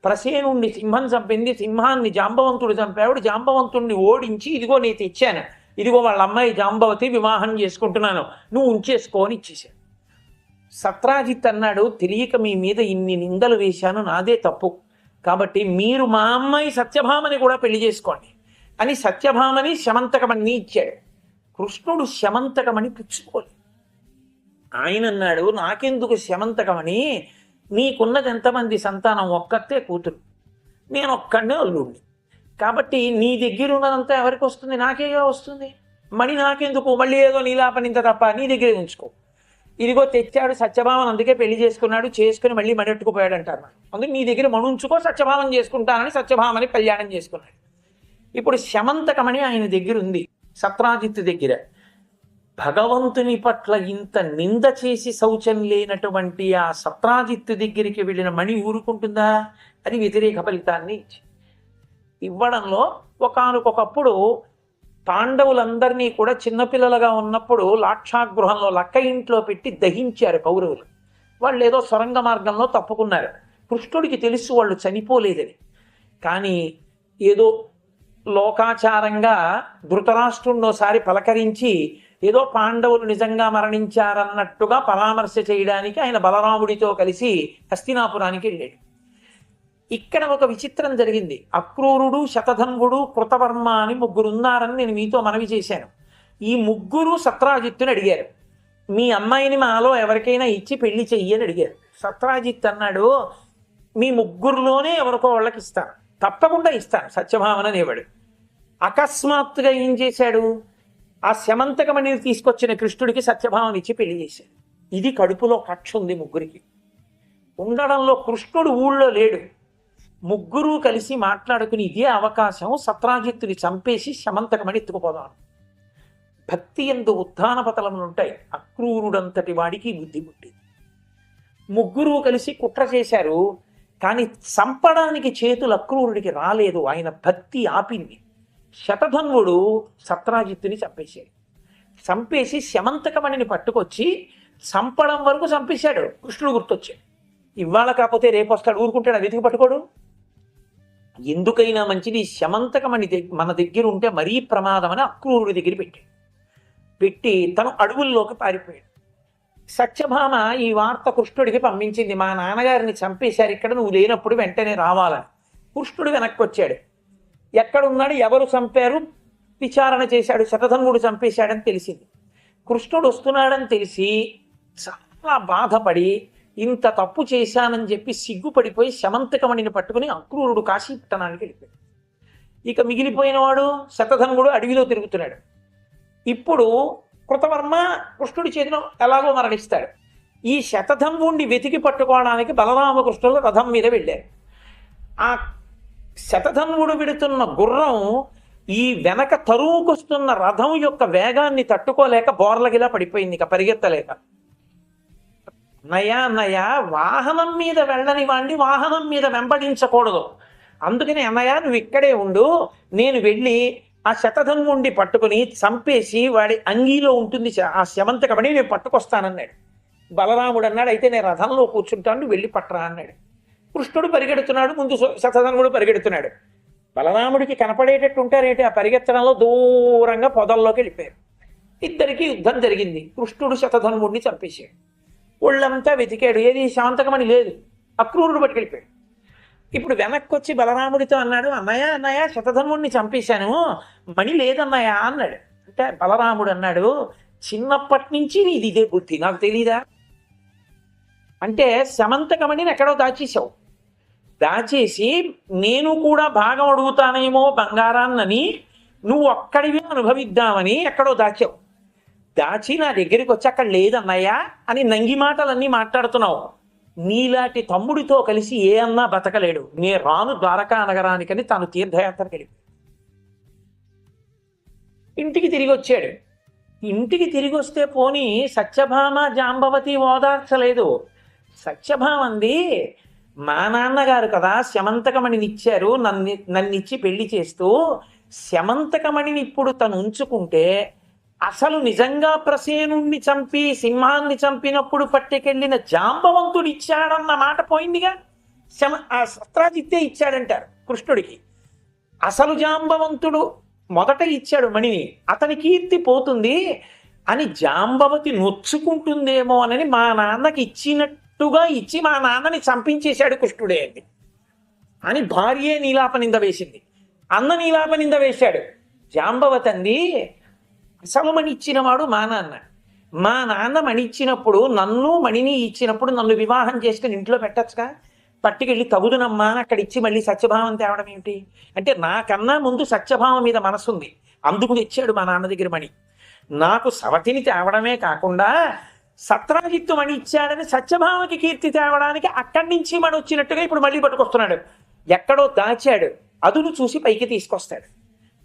ప్రసేనుణ్ణి సింహం చంపింది, సింహాన్ని జాంబవంతుడు చంపాడు, జాంబవంతుణ్ణి ఓడించి ఇదిగో నేను తెచ్చాను, ఇదిగో వాళ్ళ అమ్మాయి జాంబవతి, వివాహం చేసుకుంటున్నాను, నువ్వు ఉంచేసుకో అని ఇచ్చేశాను. సత్రాజిత్ అన్నాడు, తెలియక మీ మీద ఇన్ని నిందలు వేశాను, నాదే తప్పు, కాబట్టి మీరు మా అమ్మాయి సత్యభామని కూడా పెళ్లి చేసుకోండి అని సత్యభామని శమంతకమణి ఇచ్చాడు. కృష్ణుడు శమంతకమణి పుచ్చుకోలేదు. ఆయన అన్నాడు, నాకెందుకు శమంతకమణి, నీకున్నది ఎంతమంది సంతానం, ఒక్కతే కూతురు, నేను ఒక్కడే అల్లుడిని, కాబట్టి నీ దగ్గర ఉన్నదంతా ఎవరికి వస్తుంది, నాకేగా వస్తుంది, మణి నాకెందుకు, మళ్ళీ ఏదో నీలాపనింత తప్ప నీ దగ్గరే ఉంచుకో. ఇదిగో తెచ్చాడు సత్యభామను, అందుకే పెళ్లి చేసుకున్నాడు, చేసుకుని మళ్ళీ మడెట్టుకుపోయాడు అంటారు. అందుకే నీ దగ్గర మణి ఉంచుకో, సత్యభామం చేసుకుంటానని సత్యభామని కళ్యాణం చేసుకున్నాడు. ఇప్పుడు శమంతకమణి ఆయన దగ్గర ఉంది, సత్రాజిత్తు దగ్గర. భగవంతుని పట్ల ఇంత నింద చేసి శౌచం లేనటువంటి ఆ సత్రాజిత్తు దగ్గరికి వెళ్ళిన మణి ఊరుకుంటుందా? అది వ్యతిరేక ఫలితాన్ని ఇవ్వడంలో ఒకానొకప్పుడు పాండవులందరినీ కూడా చిన్నపిల్లలుగా ఉన్నప్పుడు లాక్షాగృహంలో లక్క ఇంట్లో పెట్టి దహించారు కౌరవులు. వాళ్ళు ఏదో సొరంగ మార్గంలో తప్పుకున్నారు. కృష్ణుడికి తెలుసు వాళ్ళు చనిపోలేదని, కానీ ఏదో లోకాచారంగా ధృతరాష్ట్రుడినోసారి పలకరించి ఏదో పాండవులు నిజంగా మరణించారన్నట్టుగా పరామర్శ చేయడానికి ఆయన బలరాముడితో కలిసి హస్తినాపురానికి వెళ్ళాడు. ఇక్కడ ఒక విచిత్రం జరిగింది. అక్రూరుడు, శతధన్వుడు, కృతవర్మ అని ముగ్గురు ఉన్నారని నేను మీతో మనవి చేశాను. ఈ ముగ్గురు సత్రాజిత్తుని అడిగారు, మీ అమ్మాయిని మాలో ఎవరికైనా ఇచ్చి పెళ్లి చెయ్యి అని అడిగారు. సత్రాజిత్ అన్నాడు, మీ ముగ్గురులోనే ఎవరికో వాళ్ళకి ఇస్తాను, తప్పకుండా ఇస్తాను సత్యభామననేవాడు. అకస్మాత్తుగా ఏం చేశాడు, ఆ శమంతకమణిని తీసుకొచ్చిన కృష్ణుడికి సత్యభామని ఇచ్చి పెళ్లి చేశాడు. ఇది కడుపులో కక్ష ఉంది ముగ్గురికి ఉండడంలో. కృష్ణుడు ఊళ్ళో లేడు. ముగ్గురు కలిసి మాట్లాడుకుని ఇదే అవకాశం, సత్రాజిత్తుని చంపేసి శమంతకమణి ఎత్తుకుపోదాం. భక్తి ఎందు ఉత్థాన పతలములు ఉంటాయి. అక్రూరుడంతటి వాడికి బుద్ధి పుట్టింది. ముగ్గురు కలిసి కుట్ర చేశారు, కానీ చంపడానికి చేతులు అక్రూరుడికి రాలేదు, ఆయన భక్తి ఆపింది. శతధన్వుడు సత్రాజిత్తుని చంపేశాడు. చంపేసి శమంతకమణిని పట్టుకొచ్చి చంపడం వరకు చంపేశాడు. కృష్ణుడు గుర్తొచ్చాడు. ఇవాళ కాకపోతే రేపు వస్తాడు, ఊరుకుంటాడు, వెతికి పట్టుకోడు. ఎందుకైనా మంచిది శమంతకమణి మన దగ్గర ఉంటే మరీ ప్రమాదం అని అక్రూరుడి దగ్గర పెట్టి తను అడవుల్లోకి పారిపోయాడు. సత్యభామ ఈ వార్త కృష్ణుడికి పంపించింది, మా నాన్నగారిని చంపేశారు ఇక్కడ, నువ్వు లేనప్పుడు వెంటనే రావాలని. కృష్ణుడు వెనక్కి వచ్చాడు. ఎక్కడున్నాడు, ఎవరు చంపారు విచారణ చేశాడు. శతధన్వుడు చంపేశాడని తెలిసింది. కృష్ణుడు వస్తున్నాడని తెలిసి చాలా బాధపడి ఇంత తప్పు చేశానని చెప్పి సిగ్గుపడిపోయి శమంతకమణిని పట్టుకుని అక్రూరుడు కాశీపట్టణానికి వెళ్ళిపోయాడు. ఇక మిగిలిపోయిన వాడు శతధన్వుడు అడవిలో తిరుగుతున్నాడు. ఇప్పుడు కృతవర్మ కృష్ణుడి చేతిలో ఎలాగో మరణిస్తాడు. ఈ శతధన్వుణ్ణి వెతికి పట్టుకోవడానికి బలరామకృష్ణులు రథం మీద వెళ్ళారు. ఆ శతధన్వుడు విడుతున్న గుర్రం ఈ వెనక తరువుకొస్తున్న రథం యొక్క వేగాన్ని తట్టుకోలేక బోర్లగిలా పడిపోయింది, ఇక పరిగెత్తలేక. అన్నయ్య వాహనం మీద వెళ్ళని వాడిని వాహనం మీద వెంబడించకూడదు, అందుకని అన్నయ్య నువ్వు ఇక్కడే ఉండు, నేను వెళ్ళి ఆ శతధన్వుణ్ణి పట్టుకుని చంపేసి వాడి అంగీలో ఉంటుంది ఆ శమంతకమణి నేను పట్టుకొస్తానన్నాడు. బలరాముడు అన్నాడు, అయితే నేను రథంలో కూర్చుంటాను, నువ్వు వెళ్ళి పట్టరా అన్నాడు. కృష్ణుడు పరిగెడుతున్నాడు, ముందు శతధన్వుడు పరిగెడుతున్నాడు. బలరాముడికి కనపడేటట్టు ఉంటారేంటి, ఆ పరిగెత్తడంలో దూరంగా పొదల్లోకి వెళ్ళిపోయారు. ఇద్దరికి యుద్ధం జరిగింది. కృష్ణుడు శతధన్వుడిని చంపేశాడు. ఒళ్ళంతా వెతికాడు, ఏది శాంతకమణి లేదు. అక్రూరుడు పట్టుకెళ్ళిపోయాడు. ఇప్పుడు వెనక్కి వచ్చి బలరాముడితో అన్నాడు, అన్నయ్య శతధన్వుడిని చంపేశాను, మణి లేదన్నయ్య అన్నాడు. అంటే బలరాముడు అన్నాడు, చిన్నప్పటి నుంచి నీది ఇదే బుద్ధి, నాకు తెలీదా? అంటే శమంతకమణిని ఎక్కడో దాచేసావు, దాచేసి నేను కూడా భాగం అడుగుతానేమో బంగారాన్నని నువ్వు అక్కడివి అనుభవిద్దామని ఎక్కడో దాచావు. దాచి నా దగ్గరికి వచ్చి అక్కడ లేదన్నయ్యా అని నంగి మాటలన్నీ మాట్లాడుతున్నావు. నీలాంటి తమ్ముడితో కలిసి ఏ అన్నా బతకలేడు, నే రాను ద్వారకా నగరానికని తాను తీర్థయాత్రకు వెళ్ళి ఇంటికి తిరిగి వచ్చాడు. ఇంటికి తిరిగి వస్తే పోనీ సత్యభామ జాంబవతి ఓదార్చలేదు. సత్యభామంది, మా నాన్నగారు కదా శమంతకమణిని ఇచ్చారు, నన్నిచ్చి పెళ్లి చేస్తూ, శమంతకమణిని ఇప్పుడు తను ఉంచుకుంటే అసలు నిజంగా ప్రసేనుణ్ణి చంపి సింహాన్ని చంపినప్పుడు పట్టుకెళ్ళిన జాంబవంతుడు ఇచ్చాడన్న మాట పోయిందిగా. ఆ సత్రాజిత్తే ఇచ్చాడంటారు కృష్ణుడికి. అసలు జాంబవంతుడు మొదట ఇచ్చాడు మణిని, అతని కీర్తి పోతుంది అని జాంబవతి నొచ్చుకుంటుందేమో అని మా నాన్నకి ఇచ్చినట్టుగా ఇచ్చి మా నాన్నని చంపించేశాడు కృష్ణుడే అని భార్యే నీలాపనింద వేసింది. అన్న నీలాపనింద వేశాడు. జాంబవతి అంది, అసలు మణి ఇచ్చినవాడు మా నాన్న మణి ఇచ్చినప్పుడు నన్ను మణిని ఇచ్చినప్పుడు నన్ను వివాహం చేసుకుని ఇంట్లో పెట్టచ్చుగా, పట్టుకెళ్ళి తగుదునమ్మా అని అక్కడ ఇచ్చి మళ్ళీ సత్యభావం తేవడం ఏమిటి అంటే, నాకన్నా ముందు సత్యభావం మీద మనసుంది, అందుకు తెచ్చాడు మా నాన్న దగ్గర మణి. నాకు సవతిని తేవడమే కాకుండా సత్రాజిత్తు మణి ఇచ్చాడని సత్యభామకి కీర్తి తేవడానికి అక్కడి నుంచి మణి వచ్చినట్టుగా ఇప్పుడు మళ్ళీ పట్టుకొస్తున్నాడు. ఎక్కడో దాచాడు, అదును చూసి పైకి తీసుకొస్తాడు.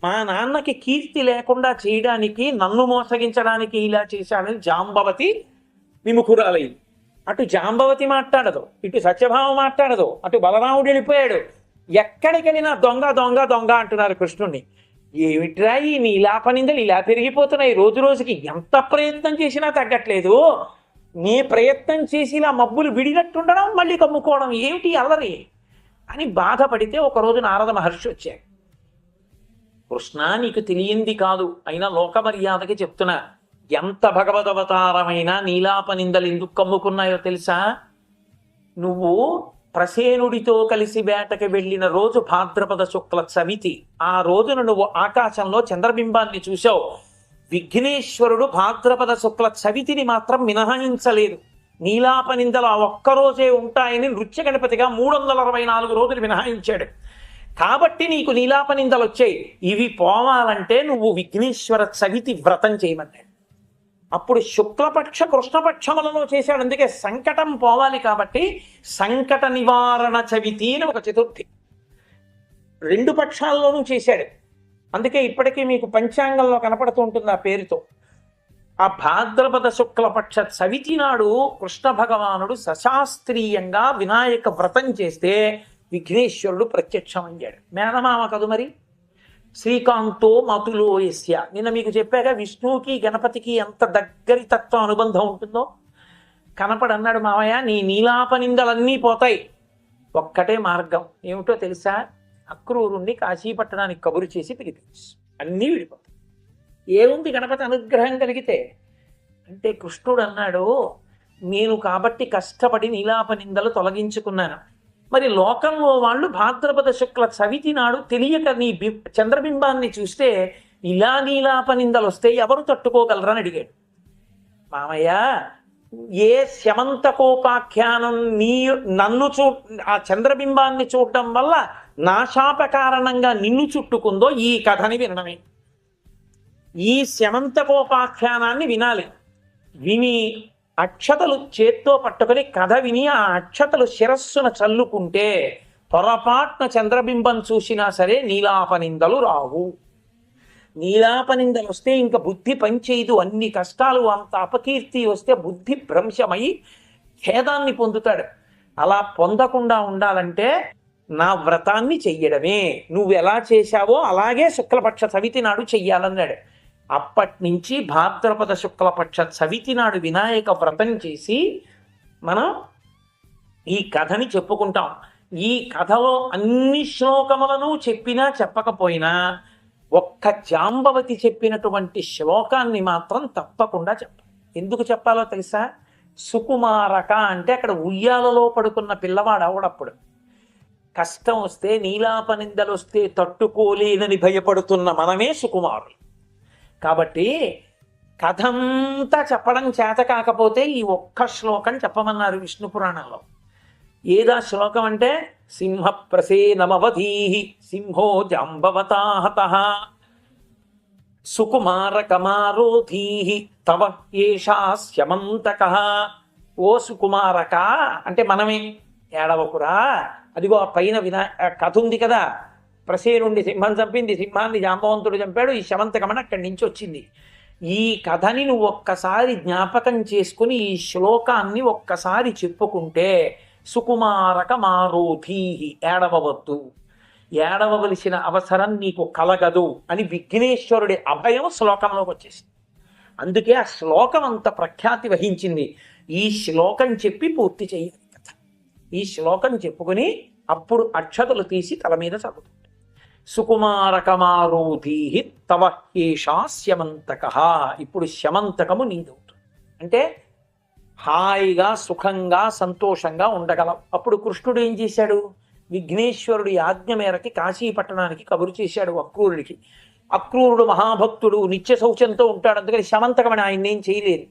మా నాన్నకి కీర్తి లేకుండా చేయడానికి, నన్ను మోసగించడానికి ఇలా చేశాడని జాంబవతి విముఖురాలైంది. అటు జాంబవతి మాట్లాడదు, ఇటు సత్యభామ మాట్లాడదు, అటు బలరాముడు వెళ్ళిపోయాడు. ఎక్కడికి వెళ్ళినా దొంగ దొంగ దొంగ అంటున్నారు కృష్ణుణ్ణి. ఏమిట్రా ఈ నీలాపనిందలు ఇలా పెరిగిపోతున్నాయి, రోజు రోజుకి ఎంత ప్రయత్నం చేసినా తగ్గట్లేదు, నీ ప్రయత్నం చేసి ఇలా మబ్బులు విడినట్టుండడం మళ్ళీ కమ్ముకోవడం ఏమిటి అల్లరి అని బాధపడితే ఒకరోజు నారద మహర్షి వచ్చాడు. కృష్ణ, నీకు తెలియంది కాదు, అయినా లోక మర్యాదకి చెప్తున్నా, ఎంత భగవదవతారమైనా నీలాపనిందలు ఎందుకు కమ్ముకున్నాయో తెలుసా? నువ్వు ప్రసేనుడితో కలిసి వేటకి వెళ్ళిన రోజు భాద్రపద శుక్ల చవితి, ఆ రోజున నువ్వు ఆకాశంలో చంద్రబింబాన్ని చూశావు. విఘ్నేశ్వరుడు భాద్రపద శుక్ల చవితిని మాత్రం మినహాయించలేదు. నీలాపనిందలు ఆ ఒక్కరోజే ఉంటాయని నృత్య గణపతిగా 364 రోజులు మినహాయించాడు. కాబట్టి నీకు నీలాపనిందలు వచ్చాయి. ఇవి పోవాలంటే నువ్వు విఘ్నేశ్వర చవితి వ్రతం చేయమన్నాడు. అప్పుడు శుక్లపక్ష కృష్ణపక్షములలో చేశాడు. అందుకే సంకటం పోవాలి కాబట్టి సంకట నివారణ చవితి అని ఒక చతుర్థి 2 పక్షాల్లోనూ చేశాడు. అందుకే ఇప్పటికీ మీకు పంచాంగంలో కనపడుతూ ఉంటుంది ఆ పేరుతో. ఆ భాద్రపద శుక్లపక్ష చవితి నాడు కృష్ణ భగవానుడు సశాస్త్రీయంగా వినాయక వ్రతం చేస్తే విఘ్నేశ్వరుడు ప్రత్యక్షమయ్యాడు. మేనమామ కదు మరి. శ్రీకాంతో మతులో యస్య, నిన్న మీకు చెప్పాక విష్ణువుకి గణపతికి ఎంత దగ్గరి తత్వ అనుబంధం ఉంటుందో. కనపడన్నాడు, మావయ్య నీ నీలాపనిందలన్నీ పోతాయి, ఒక్కటే మార్గం ఏమిటో తెలుసా? అక్రూరుణ్ణి కాశీపట్టణానికి కబురు చేసి పిలిపించు, అన్నీ విడిపోతాయి. ఏముంది గణపతి అనుగ్రహం కలిగితే అంటే. కృష్ణుడు అన్నాడు, నేను కాబట్టి కష్టపడి నీలాపనిందలు తొలగించుకున్నాను. మరి లోకంలో వాళ్ళు భాద్రపద శుక్ల చవితి నాడు తెలియక నీ చంద్రబింబాన్ని చూస్తే ఇలా నీలాపనిందలు వస్తే ఎవరు తట్టుకోగలరని అడిగాడు. మామయ్య ఏ శమంతకోపాఖ్యానం నన్ను ఆ చంద్రబింబాన్ని చూడటం వల్ల నా శాప కారణంగా నిన్ను చుట్టుకుందో ఈ కథని వినడమే. ఈ శమంతకోపాఖ్యానాన్ని వినాలి. విని అక్షతలు చేత్తో పట్టుకొని కథ విని ఆ అక్షతలు శిరస్సున చల్లుకుంటే పొరపాటున చంద్రబింబం చూసినా సరే నీలాపనిందలు రావు. నీలాపనిందలు వస్తే ఇంకా బుద్ధి పనిచేయదు. అన్ని కష్టాలు, అంత అపకీర్తి వస్తే బుద్ధి భ్రంశమై ఖేదాన్ని పొందుతాడు. అలా పొందకుండా ఉండాలంటే నా వ్రతాన్ని చెయ్యడమే. నువ్వు ఎలా చేశావో అలాగే శుక్లపక్ష చవితి నాడు చెయ్యాలన్నాడు. అప్పటి నుంచి భాద్రపద శుక్లపక్ష చవితి నాడు వినాయక వ్రతం చేసి మనం ఈ కథని చెప్పుకుంటాం. ఈ కథలో అన్ని శ్లోకములను చెప్పినా చెప్పకపోయినా ఒక్క జాంబవతి చెప్పినటువంటి శ్లోకాన్ని మాత్రం తప్పకుండా చెప్పాలి. ఎందుకు చెప్పాలో తెలుసా? సుకుమారక అంటే అక్కడ ఉయ్యాలలో పడుకున్న పిల్లవాడు అవడప్పుడు కష్టం వస్తే, నీలాపనిందలు వస్తే తట్టుకోలేనని భయపడుతున్న మనమే సుకుమారులు. కాబట్టి కథంతా చెప్పడం చేత కాకపోతే ఈ ఒక్క శ్లోకం చెప్పమన్నారు విష్ణు పురాణంలో. ఏదా శ్లోకం అంటే సింహ ప్రసేనమవధీ సింహో జాంబవతాహత సుకుమారకమారోధీ తవ ఏషా స్యమంతక. ఓ సుకుమారక అంటే మనమే, ఏడవకురా, అదిగో ఆ పైన కథ ఉంది కదా, ప్రసేనుండి సింహం చంపింది, సింహాన్ని జాంబవంతుడు చంపాడు, ఈ శమంతకమని అక్కడి నుంచి వచ్చింది. ఈ కథని నువ్వు ఒక్కసారి జ్ఞాపకం చేసుకుని ఈ శ్లోకాన్ని ఒక్కసారి చెప్పుకుంటే సుకుమారక మారోధీహి, ఏడవవద్దు, ఏడవవలసిన అవసరం నీకు కలగదు అని విఘ్నేశ్వరుడి అభయం శ్లోకంలోకి వచ్చేసింది. అందుకే ఆ శ్లోకం అంత ప్రఖ్యాతి వహించింది. ఈ శ్లోకం చెప్పి పూర్తి చేయాలి కథ. ఈ శ్లోకం చెప్పుకుని అప్పుడు అక్షతలు తీసి తల మీద చదువుతుంది. సుకుమారకమారోధీహి తవ ఏషా శమంతక. ఇప్పుడు శమంతకము నీదవుతుంది. అంటే హాయిగా సుఖంగా సంతోషంగా ఉండగలం. అప్పుడు కృష్ణుడు ఏం చేశాడు? విఘ్నేశ్వరుడి ఆజ్ఞ మేరకి కాశీ పట్టణానికి కబురు చేశాడు అక్రూరుడికి. అక్రూరుడు మహాభక్తుడు, నిత్య శౌచంతో ఉంటాడు. అందుకని శమంతకమని ఆయన ఏం చేయలేదు.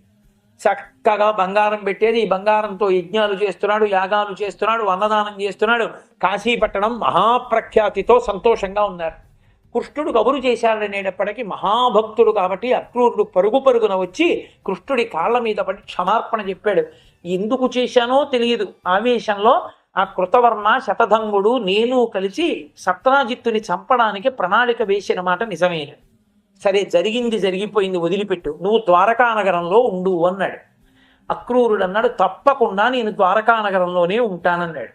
చక్కగా బంగారం పెట్టేది, ఈ బంగారంతో యజ్ఞాలు చేస్తున్నాడు, యాగాలు చేస్తున్నాడు, అన్నదానం చేస్తున్నాడు. కాశీపట్టణం మహాప్రఖ్యాతితో సంతోషంగా ఉన్నారు. కృష్ణుడు కబురు చేశాడనేటప్పటికీ మహాభక్తుడు కాబట్టి అక్రూరుడు పరుగు పరుగున వచ్చి కృష్ణుడి కాళ్ళ మీద పడి క్షమార్పణ చెప్పాడు. ఎందుకు చేశానో తెలియదు, ఆవేశంలో ఆ కృతవర్మ శతధంగుడు నేను కలిసి సత్రాజిత్తుని చంపడానికి ప్రణాళిక వేసిన మాట నిజమేన. సరే, జరిగింది జరిగిపోయింది, వదిలిపెట్టు, నువ్వు ద్వారకానగరంలో ఉండు అన్నాడు. అక్రూరుడు అన్నాడు, తప్పకుండా నేను ద్వారకానగరంలోనే ఉంటానన్నాడు.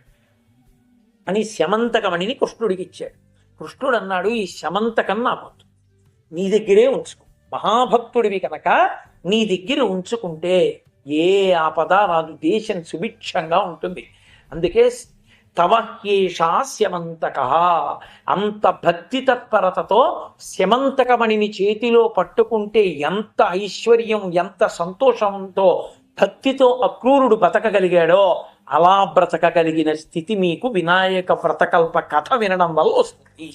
అని శమంతకమణిని కృష్ణుడికి ఇచ్చాడు. కృష్ణుడు అన్నాడు, ఈ శమంతకం నాకు నీ దగ్గరే ఉంచుకో, మహాభక్తుడివి కనుక నీ దగ్గర ఉంచుకుంటే ఏ ఆపద రాదు, దేశం సుభిక్షంగా ఉంటుంది. అందుకే తవ ఏషా శమంతక. అంత భక్తి తత్పరతతో శమంతకమణిని చేతిలో పట్టుకుంటే ఎంత ఐశ్వర్యం, ఎంత సంతోషంతో భక్తితో అక్రూరుడు బతకగలిగాడో అలా బ్రతకగలిగిన స్థితి మీకు వినాయక వ్రతకల్ప కథ వినడం వల్ల వస్తుంది.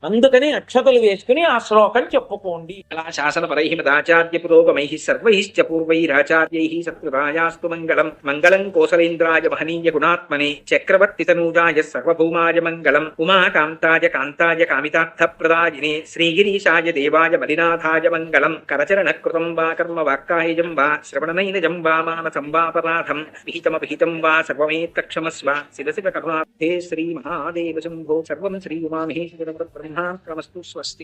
అందుకని అక్షతలు వేసుకుని ఆ శ్లోకం చెప్పుకోండి. శాసనపరై మదాచార్య పురోగమై సర్వైశ్చ పూర్వైరాచార్యై సత్కృతాయాస్తు మంగళం. మంగళం కోసలేంద్రాయ మహనీయ గుణాత్మనే చక్రవర్తి తనూజాయ సర్వభౌమాయ మంగళం. ఉమాకాంతాయ కాంతాయ కామితార్థప్రదాయినే శ్రీగిరీశాయ దేవాయ మలినాథాయ మంగళం. కరచరణకృతం వా కర్మ వాక్కాయజం వా శ్రవణనైనజం వా మానసం వాపరాధం విహితమభిహితం వా సర్వమేత్తక్షమస్వ. శివ శివ కరుణాబ్ధే శ్రీ మహాదేవ శంభో. సర్వం శ్రీ ఉమామహేశ్వర బ్రహ్మార్పణమస్తు. స్వస్తి.